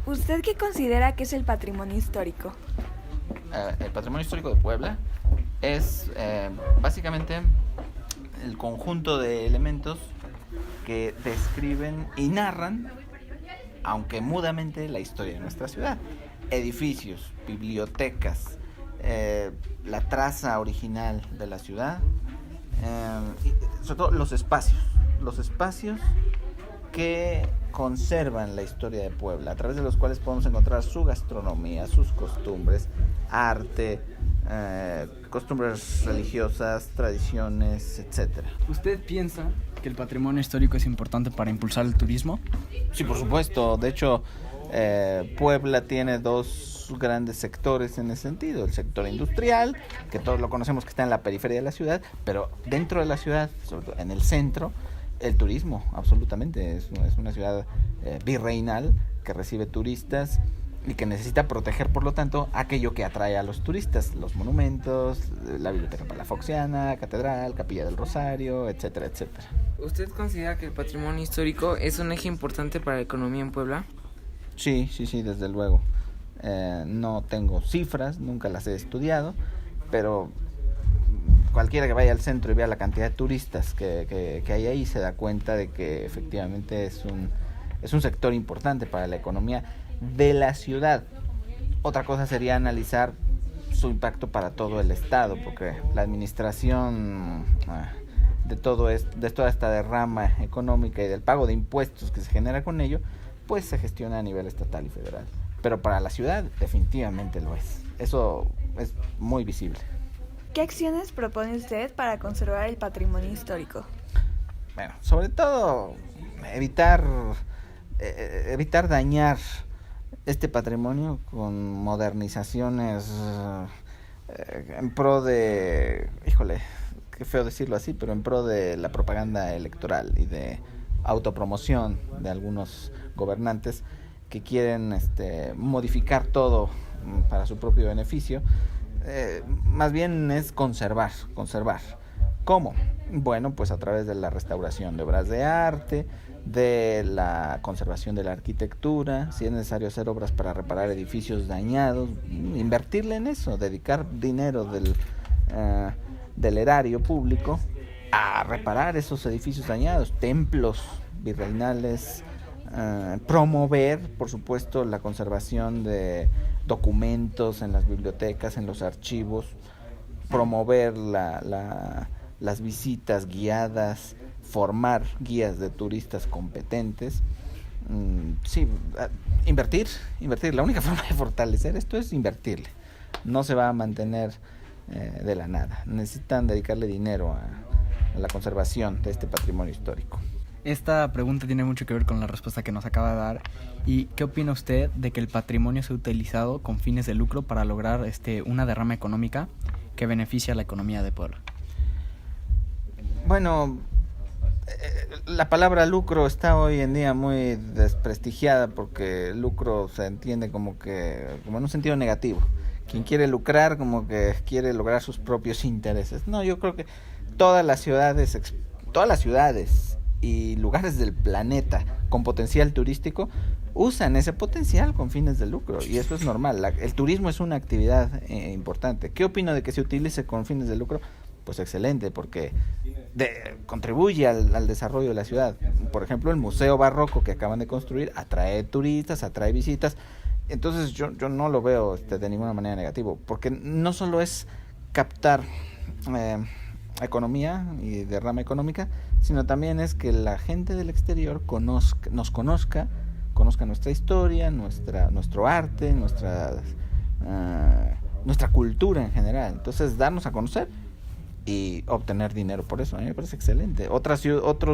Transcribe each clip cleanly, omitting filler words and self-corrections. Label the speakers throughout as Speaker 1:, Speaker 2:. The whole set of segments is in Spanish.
Speaker 1: ¿Usted qué considera que es el patrimonio histórico?
Speaker 2: El patrimonio histórico de Puebla es básicamente el conjunto de elementos que describen y narran, aunque mudamente, la historia de nuestra ciudad. Edificios, bibliotecas, la traza original de la ciudad, y sobre todo los espacios que conservan la historia de Puebla, a través de los cuales podemos encontrar su gastronomía, sus costumbres, arte, costumbres religiosas, tradiciones, etcétera.
Speaker 3: ¿Usted piensa que el patrimonio histórico es importante para impulsar el turismo?
Speaker 2: Sí, por supuesto. De hecho, Puebla tiene dos grandes sectores en ese sentido. El sector industrial, que todos lo conocemos, que está en la periferia de la ciudad, pero dentro de la ciudad, sobre todo en el centro, el turismo, absolutamente. Es una ciudad virreinal que recibe turistas y que necesita proteger, por lo tanto, aquello que atrae a los turistas: los monumentos, la Biblioteca Palafoxiana, Catedral, Capilla del Rosario, etcétera, etcétera.
Speaker 4: ¿Usted considera que el patrimonio histórico es un eje importante para la economía en Puebla?
Speaker 2: Sí, desde luego. No tengo cifras, nunca las he estudiado, pero cualquiera que vaya al centro y vea la cantidad de turistas que hay ahí se da cuenta de que efectivamente es un sector importante para la economía de la ciudad. Otra cosa sería analizar su impacto para todo el estado, porque la administración de toda esta derrama económica y del pago de impuestos que se genera con ello, pues se gestiona a nivel estatal y federal. Pero para la ciudad definitivamente lo es. Eso es muy visible.
Speaker 1: ¿Qué acciones propone usted para conservar el patrimonio histórico?
Speaker 2: Bueno, sobre todo evitar dañar este patrimonio con modernizaciones en pro de, qué feo decirlo así, pero en pro de la propaganda electoral y de autopromoción de algunos gobernantes que quieren modificar todo para su propio beneficio. Más bien es conservar. ¿Cómo? Bueno, pues a través de la restauración de obras de arte, de la conservación de la arquitectura, si es necesario hacer obras para reparar edificios dañados, invertirle en eso, dedicar dinero del erario público a reparar esos edificios dañados, templos virreinales, promover, por supuesto, la conservación de documentos en las bibliotecas, en los archivos, promover las visitas guiadas, formar guías de turistas competentes. Sí, invertir. La única forma de fortalecer esto es invertirle. No se va a mantener de la nada. Necesitan dedicarle dinero a la conservación de este patrimonio histórico.
Speaker 3: Esta pregunta tiene mucho que ver con la respuesta que nos acaba de dar. ¿Y qué opina usted de que el patrimonio sea utilizado con fines de lucro para lograr una derrama económica que beneficie a la economía de Puebla?
Speaker 2: Bueno, la palabra lucro está hoy en día muy desprestigiada, porque lucro se entiende como en un sentido negativo. Quien quiere lucrar como que quiere lograr sus propios intereses. No, yo creo que todas las ciudades y lugares del planeta con potencial turístico usan ese potencial con fines de lucro, y eso es normal. El turismo es una actividad importante. ¿Qué opino de que se utilice con fines de lucro? Pues excelente, porque contribuye al desarrollo de la ciudad. Por ejemplo, el Museo Barroco que acaban de construir atrae turistas, atrae visitas. Entonces yo no lo veo de ninguna manera negativo, porque no solo es captar economía y derrama económica, sino también es que la gente del exterior nos conozca nuestra historia, nuestro arte, nuestra cultura en general. Entonces, darnos a conocer y obtener dinero por eso, a mí me parece excelente. Otros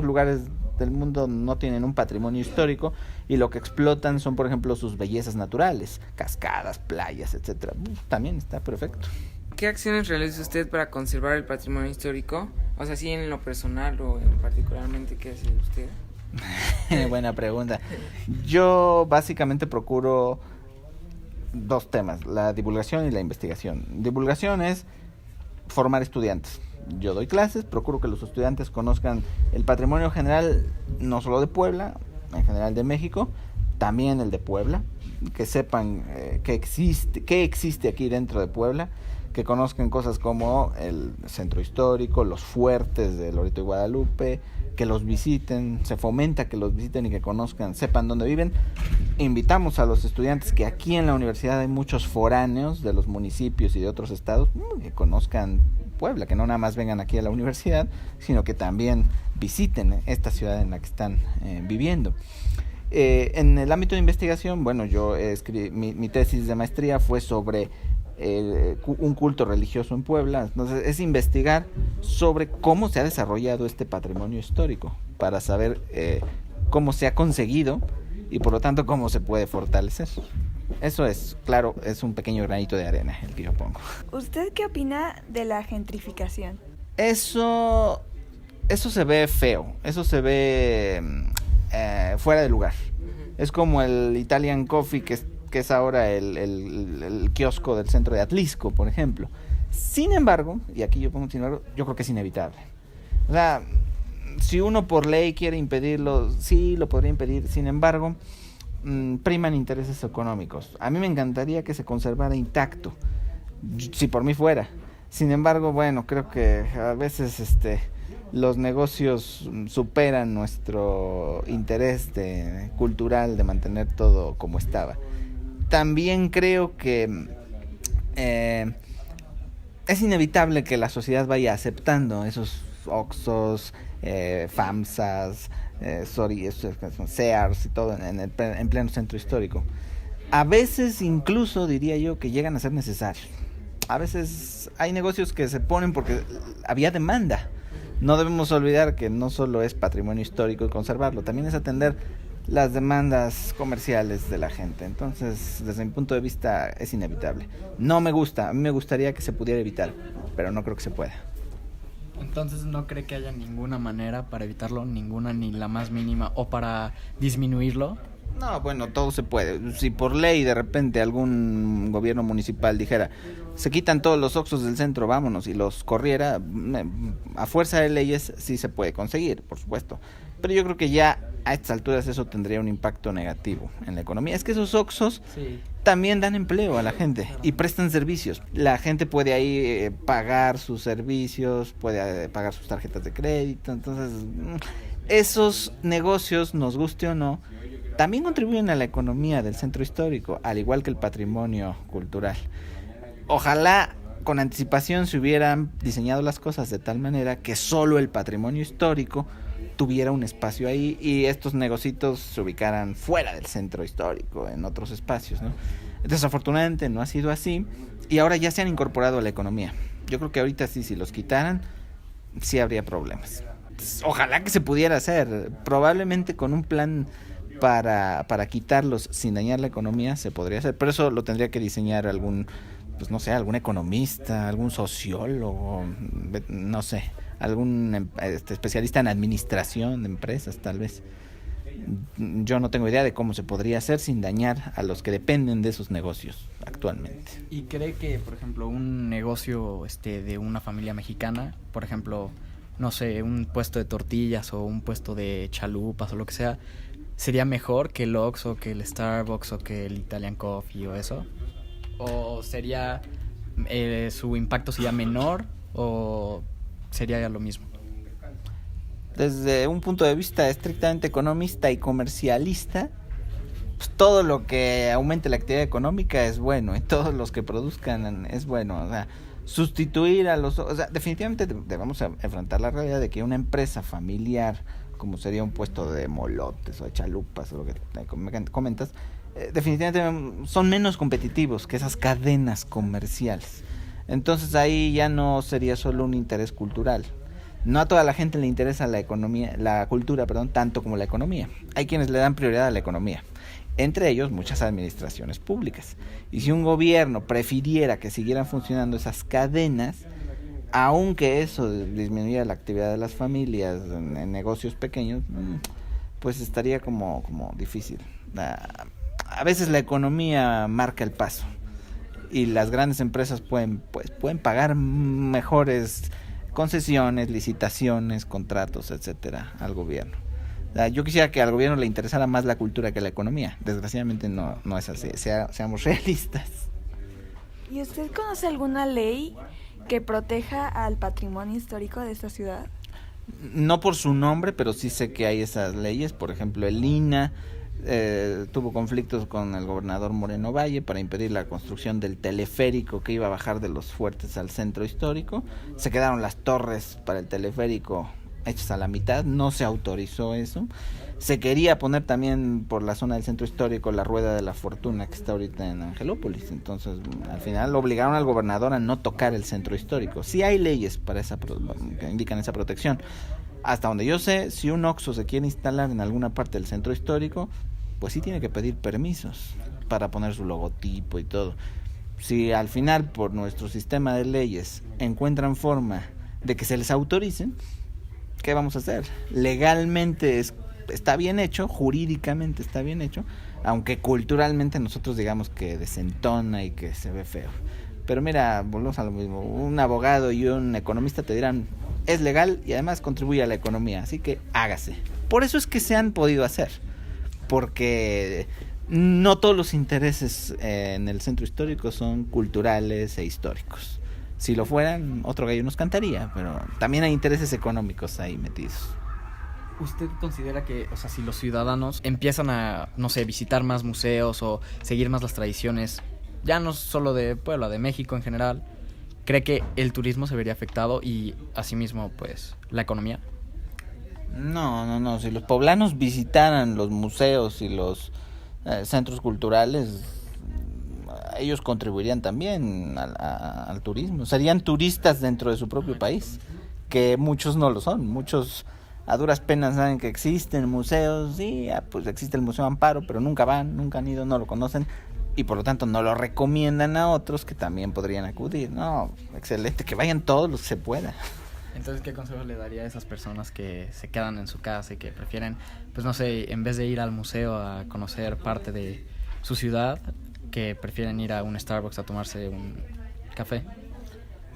Speaker 2: lugares del mundo no tienen un patrimonio histórico y lo que explotan son, por ejemplo, sus bellezas naturales, cascadas, playas, etcétera. También está perfecto.
Speaker 4: ¿Qué acciones realiza usted para conservar el patrimonio histórico? O sea, sí, en lo personal o en particularmente, ¿qué hace usted?
Speaker 2: Buena pregunta. Yo básicamente procuro dos temas: la divulgación y la investigación. Divulgación es formar estudiantes. Yo doy clases, procuro que los estudiantes conozcan el patrimonio general, no solo de Puebla, en general de México, también el de Puebla, que sepan qué existe aquí dentro de Puebla, que conozcan cosas como el centro histórico, los fuertes de Loreto y Guadalupe, que los visiten, se fomenta que los visiten y que conozcan, sepan dónde viven. Invitamos a los estudiantes que aquí en la universidad hay muchos foráneos de los municipios y de otros estados, que conozcan Puebla, que no nada más vengan aquí a la universidad, sino que también visiten esta ciudad en la que están viviendo. En el ámbito de investigación, bueno, yo escribí, mi tesis de maestría fue sobre un culto religioso en Puebla. Entonces es investigar sobre cómo se ha desarrollado este patrimonio histórico para saber cómo se ha conseguido y por lo tanto cómo se puede fortalecer. Eso es, claro, es un pequeño granito de arena el que yo pongo.
Speaker 1: ¿Usted qué opina de la gentrificación?
Speaker 2: Eso se ve feo, eso se ve fuera de lugar. Es como el Italian Coffee que es ahora el kiosco del centro de Atlisco, por ejemplo. Sin embargo, y aquí yo pongo sin embargo, yo creo que es inevitable. O sea, si uno por ley quiere impedirlo, sí, lo podría impedir. Sin embargo, priman intereses económicos. A mí me encantaría que se conservara intacto, si por mí fuera. Sin embargo, bueno, creo que a veces los negocios superan nuestro interés cultural de mantener todo como estaba. También creo que es inevitable que la sociedad vaya aceptando esos Oxxos, FAMSAs, Sears y todo en pleno centro histórico. A veces incluso diría yo que llegan a ser necesarios. A veces hay negocios que se ponen porque había demanda. No debemos olvidar que no solo es patrimonio histórico y conservarlo, también es atender las demandas comerciales de la gente. Entonces, desde mi punto de vista, es inevitable. No me gusta, a mí me gustaría que se pudiera evitar, pero no creo que se pueda.
Speaker 3: Entonces, ¿no cree que haya ninguna manera para evitarlo? Ninguna, ni la más mínima, o para disminuirlo.
Speaker 2: No, bueno, todo se puede. Si por ley de repente algún gobierno municipal dijera, se quitan todos los Oxxos del centro, vámonos, y los corriera, a fuerza de leyes sí se puede conseguir, por supuesto. Pero yo creo que ya a estas alturas eso tendría un impacto negativo en la economía. Es que esos Oxxos también dan empleo a la gente y prestan servicios. La gente puede ahí pagar sus servicios, puede pagar sus tarjetas de crédito. Entonces, esos negocios, nos guste o no, también contribuyen a la economía del centro histórico, al igual que el patrimonio cultural. Ojalá con anticipación se hubieran diseñado las cosas de tal manera que solo el patrimonio histórico tuviera un espacio ahí y estos negocios se ubicaran fuera del centro histórico, en otros espacios, ¿no? Desafortunadamente no ha sido así y ahora ya se han incorporado a la economía. Yo creo que ahorita sí, si los quitaran, sí habría problemas. Ojalá que se pudiera hacer, probablemente con un plan para quitarlos sin dañar la economía se podría hacer, pero eso lo tendría que diseñar algún economista, algún sociólogo, no sé, algún especialista en administración de empresas, tal vez. Yo no tengo idea de cómo se podría hacer sin dañar a los que dependen de esos negocios actualmente.
Speaker 3: ¿Y cree que, por ejemplo, un negocio de una familia mexicana, por ejemplo, no sé, un puesto de tortillas o un puesto de chalupas o lo que sea, sería mejor que el Oxxo, que el Starbucks o que el Italian Coffee o eso? ¿O sería su impacto sería menor o sería lo mismo?
Speaker 2: Desde un punto de vista estrictamente economista y comercialista, pues todo lo que aumente la actividad económica es bueno y todos los que produzcan es bueno. O sea, sustituir a los... O sea, definitivamente debemos enfrentar la realidad de que una empresa familiar, como sería un puesto de molotes o de chalupas o lo que comentas, definitivamente son menos competitivos que esas cadenas comerciales. Entonces ahí ya no sería solo un interés cultural. No a toda la gente le interesa la cultura, tanto como la economía. Hay quienes le dan prioridad a la economía, entre ellos muchas administraciones públicas. Y si un gobierno prefiriera que siguieran funcionando esas cadenas, aunque eso disminuyera la actividad de las familias en negocios pequeños, pues estaría como difícil. A veces la economía marca el paso y las grandes empresas pueden pagar mejores concesiones, licitaciones, contratos, etcétera, al gobierno. sea, yo quisiera que al gobierno le interesara más la cultura que la economía. Desgraciadamente no es así. Seamos realistas.
Speaker 1: ¿Y usted conoce alguna ley que proteja al patrimonio histórico de esta ciudad?
Speaker 2: No por su nombre, pero sí sé que hay esas leyes. Por ejemplo, el INAH tuvo conflictos con el gobernador Moreno Valle para impedir la construcción del teleférico que iba a bajar de los fuertes al centro histórico. Se quedaron las torres para el teleférico hechas a la mitad, no se autorizó eso. Se quería poner también por la zona del centro histórico la rueda de la fortuna que está ahorita en Angelópolis. Entonces, al final obligaron al gobernador a no tocar el centro histórico. Sí hay leyes para que indican esa protección. Hasta donde yo sé, si un Oxxo se quiere instalar en alguna parte del centro histórico, pues sí tiene que pedir permisos para poner su logotipo y todo. Si al final, por nuestro sistema de leyes, encuentran forma de que se les autoricen, ¿qué vamos a hacer? Legalmente está bien hecho, jurídicamente está bien hecho, aunque culturalmente nosotros digamos que desentona y que se ve feo. Pero mira, volvemos a lo mismo, un abogado y un economista te dirán, es legal y además contribuye a la economía, así que hágase. Por eso es que se han podido hacer, porque no todos los intereses en el centro histórico son culturales e históricos. Si lo fueran, otro gallo nos cantaría, pero también hay intereses económicos ahí metidos.
Speaker 3: ¿Usted considera que, o sea, si los ciudadanos empiezan a, no sé, visitar más museos o seguir más las tradiciones, ya no solo de Puebla, de México en general, cree que el turismo se vería afectado y asimismo, pues, la economía?
Speaker 2: No, si los poblanos visitaran los museos y los centros culturales, ellos contribuirían también al turismo. Serían turistas dentro de su propio país, que muchos no lo son. Muchos a duras penas saben que existen museos, sí, pues existe el Museo Amparo, pero nunca van, nunca han ido, no lo conocen y por lo tanto no lo recomiendan a otros que también podrían acudir. No, excelente, que vayan todos los que se pueda.
Speaker 3: Entonces, ¿qué consejo le daría a esas personas que se quedan en su casa y que prefieren, pues no sé, en vez de ir al museo a conocer parte de su ciudad, que prefieren ir a un Starbucks a tomarse un café?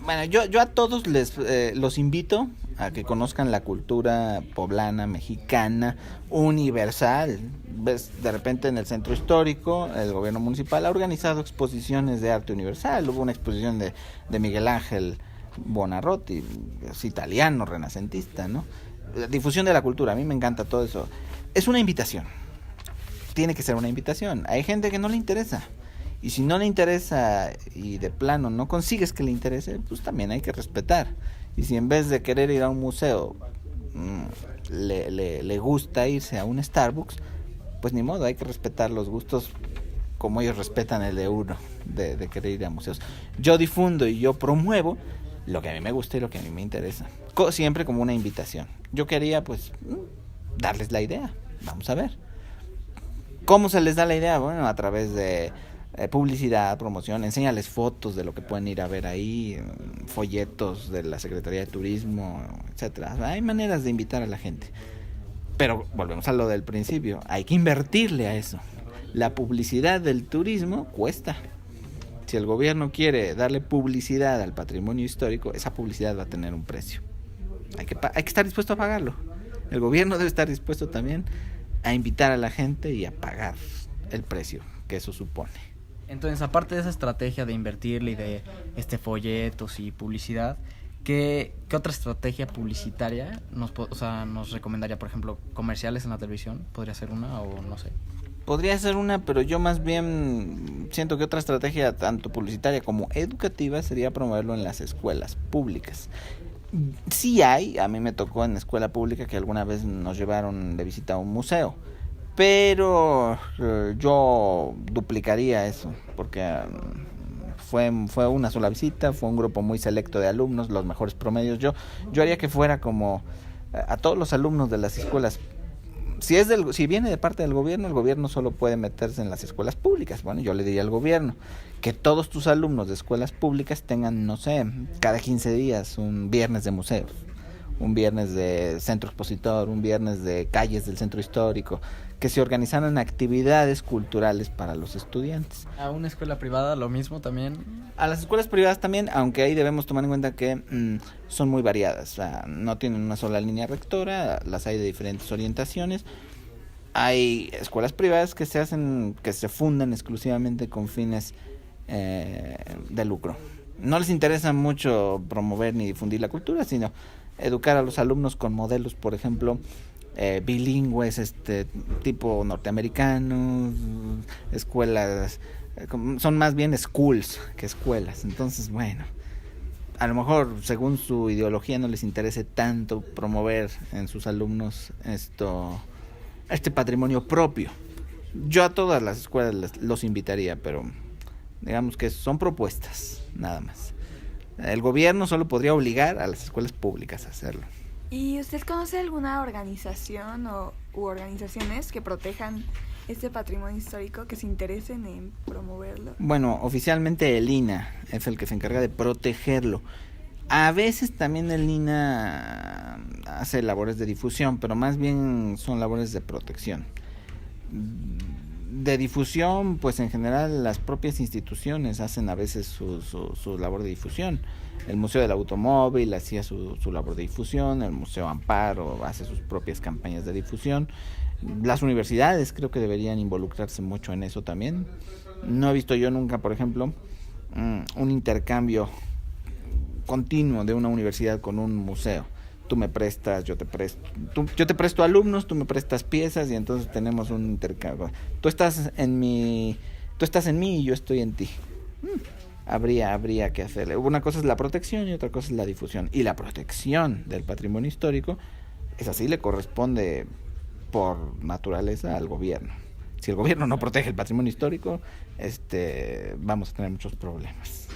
Speaker 2: Bueno, yo a todos los invito a que conozcan la cultura poblana, mexicana, universal. Ves, de repente en el centro histórico, el gobierno municipal ha organizado exposiciones de arte universal. Hubo una exposición de Miguel Ángel Buonarroti, es italiano, renacentista, ¿no? La difusión de la cultura, a mí me encanta todo eso. Es una invitación, tiene que ser una invitación. Hay gente que no le interesa. Y si no le interesa y de plano no consigues que le interese, pues también hay que respetar. Y si en vez de querer ir a un museo le gusta irse a un Starbucks, pues ni modo, hay que respetar los gustos como ellos respetan el de uno, de querer ir a museos. Yo difundo y yo promuevo lo que a mí me gusta y lo que a mí me interesa. Siempre como una invitación. Yo quería pues darles la idea, vamos a ver. ¿Cómo se les da la idea? Bueno, a través de publicidad, promoción, enséñales fotos de lo que pueden ir a ver ahí, folletos de la Secretaría de Turismo, etcétera. Hay maneras de invitar a la gente. Pero volvemos a lo del principio, hay que invertirle a eso. La publicidad del turismo cuesta. Si el gobierno quiere darle publicidad al patrimonio histórico, esa publicidad va a tener un precio. Hay que estar dispuesto a pagarlo. El gobierno debe estar dispuesto también a invitar a la gente y a pagar el precio que eso supone.
Speaker 3: Entonces, aparte de esa estrategia de invertirle y de folletos y publicidad, ¿qué otra estrategia publicitaria nos recomendaría? Por ejemplo, comerciales en la televisión, ¿podría ser una o no sé?
Speaker 2: Podría ser una, pero yo más bien siento que otra estrategia, tanto publicitaria como educativa, sería promoverlo en las escuelas públicas. Sí hay, a mí me tocó en escuela pública que alguna vez nos llevaron de visita a un museo, pero yo duplicaría eso, porque fue una sola visita, fue un grupo muy selecto de alumnos, los mejores promedios. Yo haría que fuera como a todos los alumnos de las escuelas. Si viene de parte del gobierno, el gobierno solo puede meterse en las escuelas públicas. Bueno, yo le diría al gobierno que todos tus alumnos de escuelas públicas tengan, no sé, cada 15 días un viernes de museos, un viernes de centro expositor, un viernes de calles del centro histórico, que se organizaran actividades culturales para los estudiantes.
Speaker 3: ¿A una escuela privada lo mismo también?
Speaker 2: A las escuelas privadas también, aunque ahí debemos tomar en cuenta que son muy variadas, o sea, no tienen una sola línea rectora, las hay de diferentes orientaciones. Hay escuelas privadas que se fundan exclusivamente con fines de lucro. No les interesa mucho promover ni difundir la cultura, sino educar a los alumnos con modelos, por ejemplo, bilingües, tipo norteamericanos, escuelas, son más bien schools que escuelas. Entonces, bueno, a lo mejor según su ideología no les interese tanto promover en sus alumnos este patrimonio propio. Yo a todas las escuelas los invitaría, pero digamos que son propuestas, nada más. El gobierno solo podría obligar a las escuelas públicas a hacerlo.
Speaker 1: ¿Y usted conoce alguna organización u organizaciones que protejan este patrimonio histórico, que se interesen en promoverlo?
Speaker 2: Bueno, oficialmente el INAH es el que se encarga de protegerlo. A veces también el INAH hace labores de difusión, pero más bien son labores de protección. De difusión, pues en general las propias instituciones hacen a veces su labor de difusión. El Museo del Automóvil hacía su labor de difusión, el Museo Amparo hace sus propias campañas de difusión. Las universidades creo que deberían involucrarse mucho en eso también. No he visto yo nunca, por ejemplo, un intercambio continuo de una universidad con un museo. Tú me prestas, yo te presto. Yo te presto alumnos, tú me prestas piezas y entonces tenemos un intercambio. Tú estás en mí y yo estoy en ti. Habría que hacerle. Una cosa es la protección y otra cosa es la difusión. Y la protección del patrimonio histórico, es así, le corresponde por naturaleza al gobierno. Si el gobierno no protege el patrimonio histórico, vamos a tener muchos problemas.